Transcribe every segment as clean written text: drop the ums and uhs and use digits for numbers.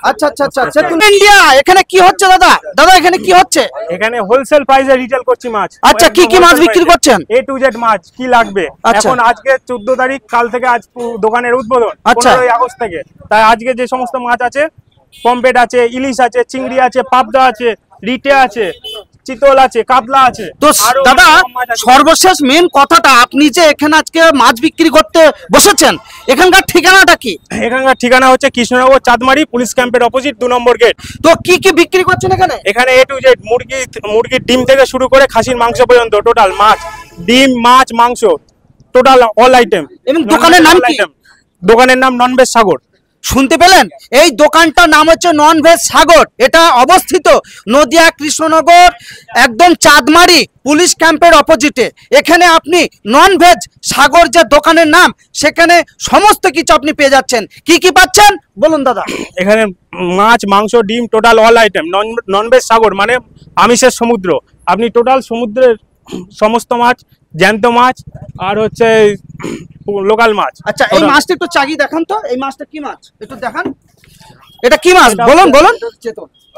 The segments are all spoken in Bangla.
আচ্ছা আচ্ছা আচ্ছা সেতুল ইন্ডিয়া এখানে কি হচ্ছে দাদা? দাদা এখানে কি হচ্ছে? এখানে হোলসেল প্রাইসে রিটেল করছি মাছ। আচ্ছা কি কি মাছ বিক্রি করছেন? A to Z মাছ কি লাগবে। এখন আজকে 14 তারিখ, কাল থেকে আজ দোকানের উদ্বোধন 15 আগস্ট থেকে। তাই আজকে যে সমস্ত মাছ আছে, পমফ্রেট আছে, ইলিশ আছে, চিংড়ি আছে, পাবদা আছে, রিটে আছে, চিতল আছে, কাতলা আছে। তো দাদা সর্বশেষ মেন কথাটা, আপনি যে এখানে আজকে মাছ বিক্রি করতে বসেছেন, এখানকার ঠিকানাটা কি? এখানকার ঠিকানা হচ্ছে কৃষ্ণনগর চাঁদমারি পুলিশ ক্যাম্পের অপোজিট 2 নম্বর গেট। তো কি কি বিক্রি করছেন এখানে? এখানে A to Z মুরগির ডিম থেকে শুরু করে খাসির মাংস পর্যন্ত টোটাল মাছ, ডিম, মাছ, মাংস, টোটাল অল আইটেম। এবং দোকানের নাম কি? দোকানের নাম ননভেজ সাগর। শুনতে পেলেন, এই দোকানটার নাম হচ্ছে ননভেজ সাগর। এটা অবস্থিত নদিয়া কৃষ্ণনগর একদম চাঁদমারি পুলিশ ক্যাম্পের অপোজিটে। এখানে আপনি ননভেজ সাগর যে দোকানের নাম, সেখানে সমস্ত কিছু আপনি পেয়ে যাচ্ছেন। কি কি পাচ্ছেন বলুন দাদা? এখানে মাছ, মাংস, ডিম, টোটাল অল আইটেম। ননভেজ সাগর মানে আমিষের সমুদ্র। আপনি টোটাল সমুদ্রের সমস্ত মাছ, জ্যান্ত মাছ আর হচ্ছে লোকাল মাছ। আচ্ছা এই মাছটা একটু চাগিয়ে দেখান তো, এই মাছটা কি মাছ একটু দেখান। এটা কি মাছ বলুন বলুন?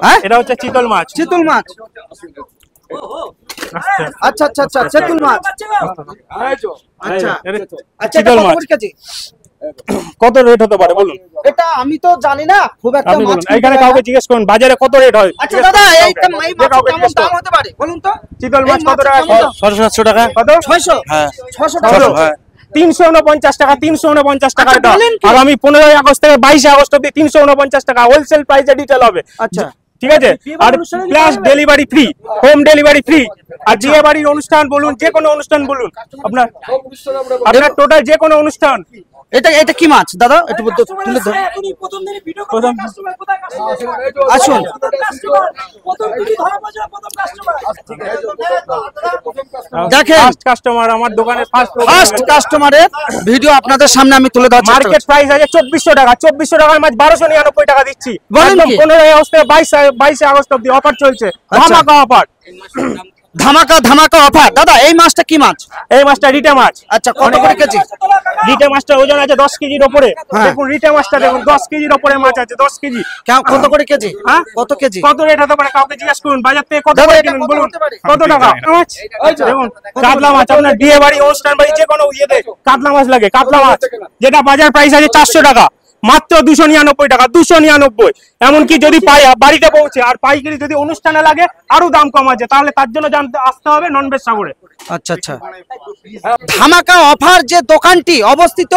হ্যাঁ এটা হচ্ছে চিতল মাছ। চিতল মাছ। আচ্ছা আচ্ছা আচ্ছা চিতল মাছ। আচ্ছা আচ্ছা চিতল মাছ কত রেট হতে পারে বলুন? এটা আমি তো জানি না খুব একটা। মাছ এখানে কাউকে জিজ্ঞেস করুন বাজারে কত রেট হয়। আচ্ছা দাদা এইটা এই মাছ কেমন দাম হতে পারে বলুন তো? চিতল মাছ কত টাকা? 600-700 টাকা। কত? 600? হ্যাঁ 600 টাকা। 349 টাকা। 349 টাকা। আগামী 15 আগস্ট থেকে 22 আগস্ট অবধি 349 টাকা হোলসেল প্রাইসে রিটেল হবে। আচ্ছা ঠিক আছে। আর plus delivery free, home delivery free. আর বিয়ে বাড়ির অনুষ্ঠান বলুন, যে কোনো অনুষ্ঠান বলুন, আপনার টোটাল যে কোনো অনুষ্ঠান। এটা কি মাছ দাদা? একটু তুলে ধরুন। আসুন দেখেন, ফার্স্ট কাস্টমার আমার দোকানের ফার্স্ট কাস্টমারের ভিডিও আপনাদের সামনে আমি তুলে ধরছি। মার্কেট প্রাইস আছে 2400 টাকা। 2400 টাকার মাছ 1299 টাকা দিচ্ছি। একদম 15 আগস্ট থেকে 22 আগস্ট অবধি অফার চলছে। ধামাকা অফার, ধামাকা ধামাকা অফার। দাদা এই মাছটা কি মাছ? এই মাছটা রিটে মাছ। আচ্ছা কত করে কেজি? রিটে মাছটা ওজন আছে 10 কেজির উপরে। দেখুন রিটে মাছটা দেখুন 10 কেজির উপরে মাছ আছে। 10 কেজি। কত করে কেজি? হ্যাঁ কত কেজি? কত রেট হতে পারে কাউকে জিজ্ঞেস করুন। বাজার থেকে কত করে কিনুন বলুন, কত টাকা মাছ? দেখুন কাতলা মাছ, আপনার বিয়ে বাড়ি, অনুষ্ঠান বাড়ি, যে কোনো ইয়েতে কাতলা মাছ লাগে। কাতলা মাছ যেটা বাজার প্রাইস আছে 400 টাকা, মাত্র 299 টাকা। 299। এমনকি যদি বাড়িতে পৌঁছে আর পাইকারি যদি অনুষ্ঠানে লাগে আরো দাম কম আছে। তাহলে তার জন্য জানতে আসতে হবে ননভেজ সাগরে। আচ্ছা আচ্ছা ধামাকা অফার যে দোকানটি অবস্থিত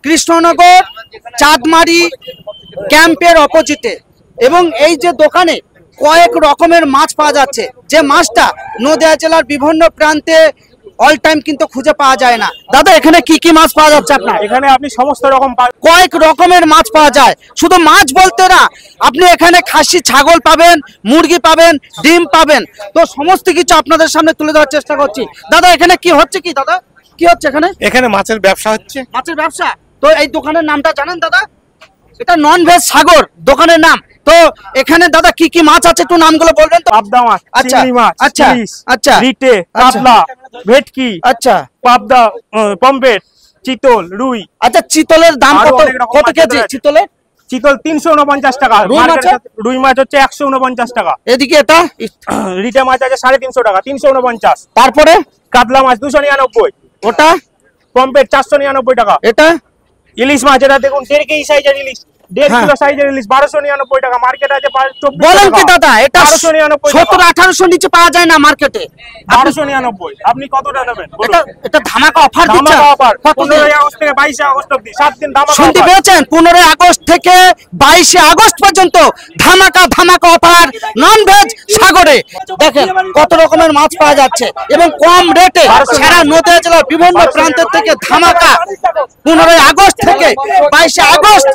কৃষ্ণনগর চাঁদমারি ক্যাম্পের অপোজিটে, এবং এই যে দোকানে কয়েক রকমের মাছ পাওয়া যাচ্ছে, যে মাছটা নদিয়া জেলার বিভিন্ন প্রান্তে অল টাইম কিন্তু খুঁজে পাওয়া যায় না। দাদা এখানে কি কি মাছ পাওয়া যাচ্ছে আপনার? এখানে আপনি সমস্ত রকম কয়েক রকমের মাছ পাওয়া যায়। শুধু মাছ বলতে না, আপনি এখানে খাসি ছাগল পাবেন, মুরগি পাবেন, ডিম পাবেন। তো সমস্ত কিছু আপনাদের সামনে তুলে ধরার চেষ্টা করছি। দাদা এখানে কি হচ্ছে কি? দাদা কি হচ্ছে এখানে? এখানে মাছের ব্যবসা হচ্ছে। মাছের ব্যবসা? তো এই দোকানের নামটা জানেন দাদা? এটা ননভেজ সাগর দোকানের নাম। তো এখানে দাদা কি কি মাছ আছে একটু নামগুলো বলবেন তো? পাবদা মাছ, চিংড়ি মাছ, আচ্ছা আচ্ছা, রিটে, কাতলা, ভেটকি, আচ্ছা পাবদা, পমফ্রেট, চিতল, রুই। আচ্ছা চিতলের দাম কত? কত কেজি চিতলের? চিতল 349 টাকা। রুই মাছ হচ্ছে 149 টাকা। এদিকে এটা রিটে মাছ আছে 350 টাকা, 349। তারপরে কাতলা মাছ 299। ওটা পমফ্রেট 499 টাকা। এটা ইলিশ মাছ, এটা দেখুন 1.5 কেজি সাইজের ইলিশ, 1.5 কিলো সাইজের ইলিশ 1299 টাকা। মার্কেট আছে 24 টাকা। বলেন কি দাদা এটা 1700-1800 নিচে পাওয়া যায় না মার্কেটে? 1299। আপনি কতটা দেবেন? এটা ধামাকা অফার দিচ্ছে। 15 আগস্ট থেকে 22 আগস্ট অবধি 7 দিন ধামাকা। শুনতে পেয়েছেন? 15 আগস্ট থেকে 22 আগস্ট পর্যন্ত ধামাকা ধামাকা অফার ননভেজ সাগরে। দেখেন কত রকমের মাছ পাওয়া যাচ্ছে এবং কম রেটে সারা নদিয়া জেলার বিভিন্ন প্রান্তের থেকে ধামাকা 15 আগস্ট থেকে 22 আগস্ট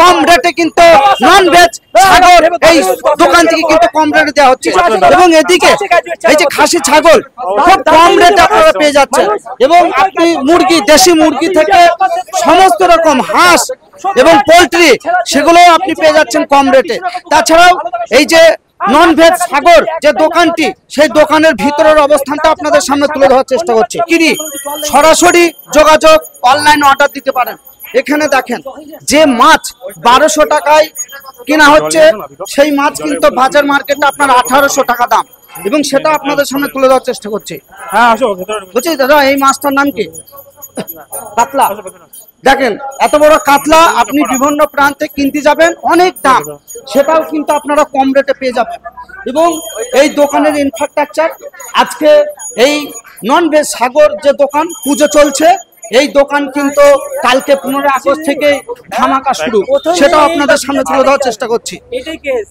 কম রেটে কিন্তু ননভেজ সাগর এই দোকান থেকে কিন্তু কম রেটে দেওয়া হচ্ছে। এবং এদিকে এই যে খাসি ছাগল খুব কম রেটে আপনারা পেয়ে যাচ্ছেন। এবং আপনি মুরগি, দেশি মুরগি থেকে সমস্ত রকম হাঁস এবং পোল্ট্রি, সেগুলো আপনি পেয়ে যাচ্ছেন কম রেটে। তাছাড়াও এই যে ননভেজ সাগর যে দোকানটি, সেই দোকানের ভিতরের অবস্থানটা আপনাদের সামনে তুলে ধরার চেষ্টা করছি। কিনি সরাসরি যোগাযোগ, অনলাইন অর্ডার দিতে পারেন। এখানে দেখেন যে মাছ 1200 টাকায় কেনা হচ্ছে, সেই মাছ কিন্তু বাজার মার্কেটে আপনার 1800 টাকা দাম, এবং সেটা আপনাদের সামনে তুলে দেওয়ার চেষ্টা করছি। হ্যাঁ আসো বলছি দাদা, এই মাছটার নাম কি? কাতলা। দেখেন এত বড় কাতলা আপনি বিভিন্ন প্রান্তে কিনতে যাবেন, অনেক দাম, সেটাও কিন্তু আপনারা কম রেটে পেয়ে যাবেন। এবং এই দোকানের ইনফ্রাস্ট্রাকচার, আজকে এই নন ভেজ সাগর যে দোকান পুজো চলছে, এই দোকান কিন্তু কালকে 15 আগস্ট থেকে ধামাকা শুরু, সেটাও আপনাদের সামনে তুলে দেওয়ার চেষ্টা করছি।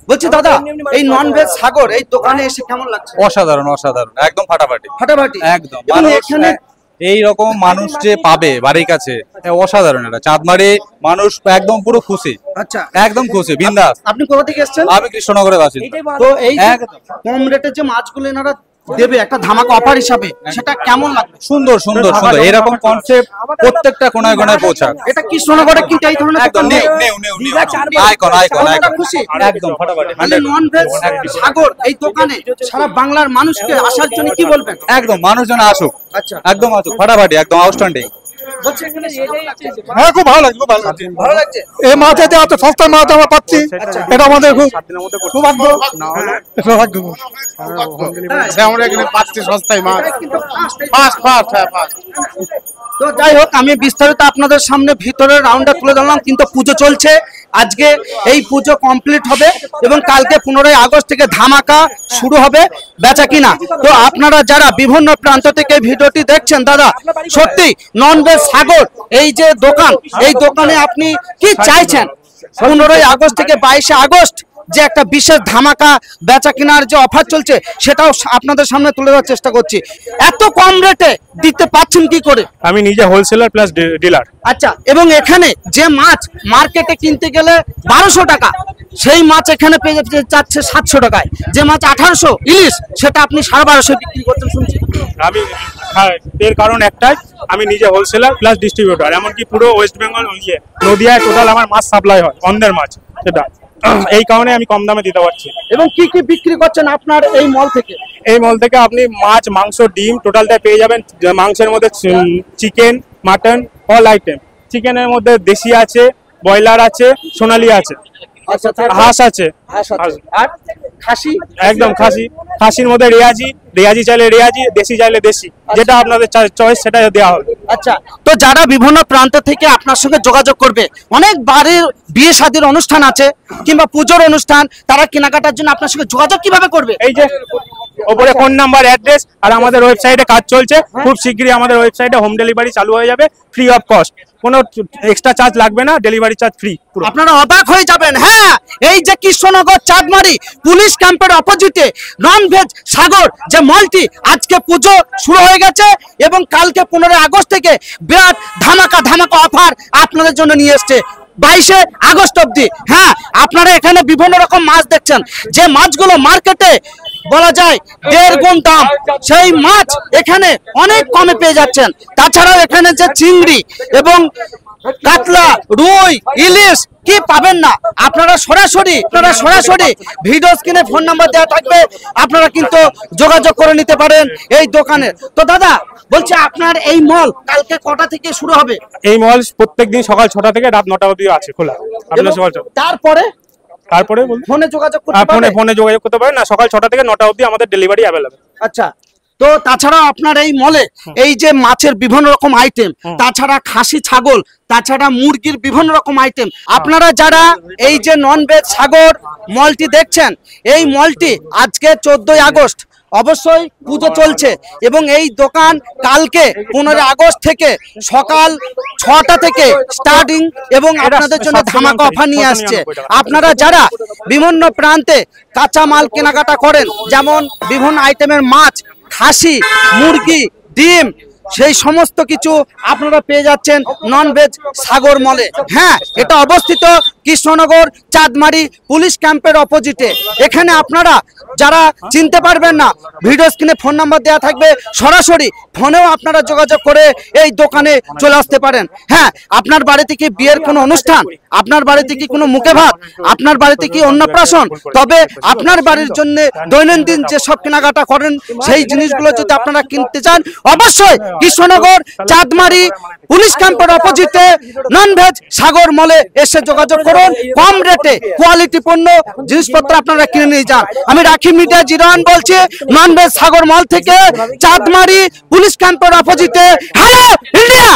বলছি দাদা, এই নন ভেজ সাগর এই দোকানে এসে কেমন লাগছে? অসাধারণ অসাধারণ, একদম ফাটাফাটি ফাটাফাটি একদম। এবং মানুষ এখানে এই রকম মানুষ যে পাবে বাড়ির কাছে, অসাধারণ। এটা চাঁদমারি মানুষ একদম পুরো খুশি, আচ্ছা একদম খুশি, বিন্দাস। আপনি কোথা থেকে এসেছেন? আমি কৃষ্ণনগরে বাসিন্দা। তো এই যে একদম। কম রেটে যে মাছগুলো এনারা দেবে একটা ধামাকা অফার হিসাবে, সেটা কেমন লাগবে? সুন্দর সুন্দর সুন্দর, এরকম কনসেপ্ট প্রত্যেকটা কোনায় কোনায় পৌঁছাক। এটা কৃষ্ণনগরে কিন্তু এই ধরনের একদম দোকান নেই। আইকন আইকন কতটা আইকন, খুশি? একদম ফাটাফাটি। তাহলে নন ভেজ সাগর এই দোকানে সারা বাংলার মানুষকে আসার জন্য কি বলবেন? একদম মানুষজন আসুক, আচ্ছা একদম আসুক, ফাটাফাটি, একদম আউটস্ট্যান্ডিং। বলছি এখানে কেমন লাগছে? হ্যাঁ, খুব ভালো লাগছে, খুব ভালো লাগছে। ভালো লাগছে। এই মাছ এত এত সস্তা মাছ আমরা পাচ্ছি, এটা আমাদের খুব সৌভাগ্য। সৌভাগ্য যে আমরা এখানে পাচ্ছি সস্তায় মাছ। এটা কিন্তু ফার্স্ট ফার্স্ট, হ্যাঁ ফার্স্ট। তো যাই হোক, আমি বিস্তারিত আপনাদের সামনে ভিতরের রাউন্ডটা তুলে ধরলাম, কিন্তু পুজো চলছে, আজকে এই পুজো কমপ্লিট হবে এবং কালকে 15 আগস্ট থেকে ধামাকা শুরু হবে বেচা কিনা। তো আপনারা যারা বিভিন্ন প্রান্ত থেকে ভিডিওটি দেখছেন, দাদা সত্যি নন ভেজ সাগর এই যে দোকান, এই দোকানে আপনি কি চাইছেন? 15 আগস্ট থেকে 22 আগস্ট যে একটা বিশেষ ধামাকা বেচা কেনার যে অফার চলছে, সেটাও আপনাদের সামনে তুলে ধরার চেষ্টা করছি। এত কম রেটে দিতে পাচ্ছেন কি করে? আমি নিজে হোলসেলার প্লাস ডিলার। আচ্ছা, এবং এখানে যে মাছ মার্কেটে কিনতে গেলে 1200 টাকা, সেই মাছ এখানে পেয়ে যাচ্ছে 700 টাকায়। যে মাছ 1800 ইলিশ, সেটা আপনি 1250 বিক্রি করতে শুনছি। আমি এর কারণ একটাই, আমি নিজে হোলসেলার প্লাস ডিস্ট্রিবিউটর, এমনকি পুরো ওয়েস্ট বেঙ্গল নদিয়ায় টোটাল আমার মাছ সাপ্লাই হয়, অন্যের মাছ, সেটা এই কারণে আমি কম দামে দিতে পারছি। এবং কি কি বিক্রি করছেন আপনার এই মল থেকে? এই মল থেকে আপনি মাছ, মাংস, ডিম টোটালটা পেয়ে যাবেন। মাংসের মধ্যে চিকেন, মাটন, অল আইটেম। চিকেনের মধ্যে দেশি আছে, ব্রয়লার আছে, সোনালী আছে, আচ্ছা, হাঁস আছে, আর খাসি? একদম খাসি। খাসির মধ্যে রেয়াজি, রেয়াজি চাইলে রেয়াজি, দেশি চাইলে দেশি, যেটা আপনাদের চয়েস সেটা দেওয়া হবে। আচ্ছা, তো যারা বিভিন্ন প্রান্ত থেকে আপনার সঙ্গে যোগাযোগ করবে, অনেক বাড়ির বিয়ে শাদীর অনুষ্ঠান আছে কিংবা পুজোর অনুষ্ঠান, তারা কেনাকাটার জন্য আপনার সঙ্গে যোগাযোগ কিভাবে করবে? এই যে ওপরে ফোন নাম্বার, অ্যাড্রেস, আর আমাদের ওয়েবসাইটে কাজ চলছে, খুব শিগগিরই আমাদের ওয়েবসাইটে হোম ডেলিভারি চালু হয়ে যাবে, ফ্রি অফ কস্ট, কোনো এক্সট্রা চার্জ লাগবে না, ডেলিভারি চার্জ ফ্রি পুরো। আপনারা অবাক হয়ে যাবেন। হ্যাঁ, এই যে কৃষ্ণনগর চাঁদমারি পুলিশ ক্যাম্পের অপোজিটে নন ভেজ সাগর যে মলটি, আজকে পুজো শুরু হয়ে গেছে এবং কালকে 15 আগস্ট থেকে বিরাট ধামাকা ধামাকা অফার আপনাদের জন্য নিয়ে এসছে 22 আগস্ট অব্দি। হ্যাঁ, আপনারা এখানে বিভিন্ন রকম মাছ দেখছেন, যে মাছগুলো মার্কেটে বলা যায় 1.5 গুণ দাম, সেই মাছ এখানে অনেক কমে পেয়ে যাচ্ছেন। তাছাড়াও এখানে যে চিংড়ি এবং কাতলা, রুই, ইলিশ কি পাবেন না, আপনারা সরাসরি ভিডিও স্ক্রিনে ফোন নাম্বার দেওয়া থাকবে, আপনারা কিন্তু যোগাযোগ করে নিতে পারেন এই দোকানে। তো দাদা বলছি, আপনার এই মল কালকে কটা থেকে শুরু হবে? এই মল প্রত্যেকদিন সকাল 6টা থেকে রাত 9টা অবধি আছে খোলা। আপনার সকাল তারপরে ফোনে যোগাযোগ করতে পারবেন? ফোনে যোগাযোগ করতে পারেন না, সকাল 6টা থেকে 9টা অবধি আমাদের ডেলিভারি অ্যাভেলেবল। আচ্ছা, তো তাছাড়া আপনার এই মলে এই যে মাছের বিভিন্ন রকম আইটেম, তাছাড়া খাসি, ছাগল, তাছাড়া মুরগির বিভিন্ন রকম আইটেম, আপনারা যারা এই যে নন ভেজ সাগর মলটি দেখছেন, এই মলটি আজকে 14 আগস্ট, অবশ্যই পুজো চলছে এবং এই দোকান কালকে 15 আগস্ট থেকে সকাল 6টা থেকে স্টার্টিং এবং আপনাদের জন্য ধামাকা অফার নিয়ে আসছে। আপনারা যারা বিভিন্ন প্রান্তে কাঁচা মাল কেনাকাটা করেন, যেমন বিভিন্ন আইটেমের মাছ, খাসি, মুরগি, ডিম, সেই সমস্ত কিছু আপনারা পেয়ে যাচ্ছেন নন ভেজ সাগর মলে। হ্যাঁ, এটা অবস্থিত কৃষ্ণনগর চাঁদমারি পুলিশ ক্যাম্পের অপোজিটে। এখানে আপনারা যারা চিনতে পারবেন না, ভিডিও স্ক্রিনে ফোন নাম্বার দেওয়া থাকবে, সরাসরি ফোনেও আপনারা যোগাযোগ করে এই দোকানে চলে আসতে পারেন। হ্যাঁ, আপনার বাড়িতে কি বিয়ের কোনো অনুষ্ঠান, আপনার বাড়িতে কি কোনো মুখে ভাত, আপনার বাড়িতে কি অন্নপ্রাশন, তবে আপনার বাড়ির জন্য দৈনন্দিন যেসব কেনাকাটা করেন সেই জিনিসগুলো যদি আপনারা কিনতে চান, অবশ্যই কৃষ্ণনগর চাঁদমারি পুলিশ ক্যাম্পের অপোজিটে ননভেজ সাগর মলে এসে যোগাযোগ করুন। কম রেটে কোয়ালিটি পণ্য জিনিসপত্র আপনারা কিনে নিয়ে যান। আমি রাখি মিডিয়া 01 বলছি, ননভেজ সাগর মল থেকে, চাঁদমারি পুলিশ ক্যাম্পের অপোজিটে। Hello India.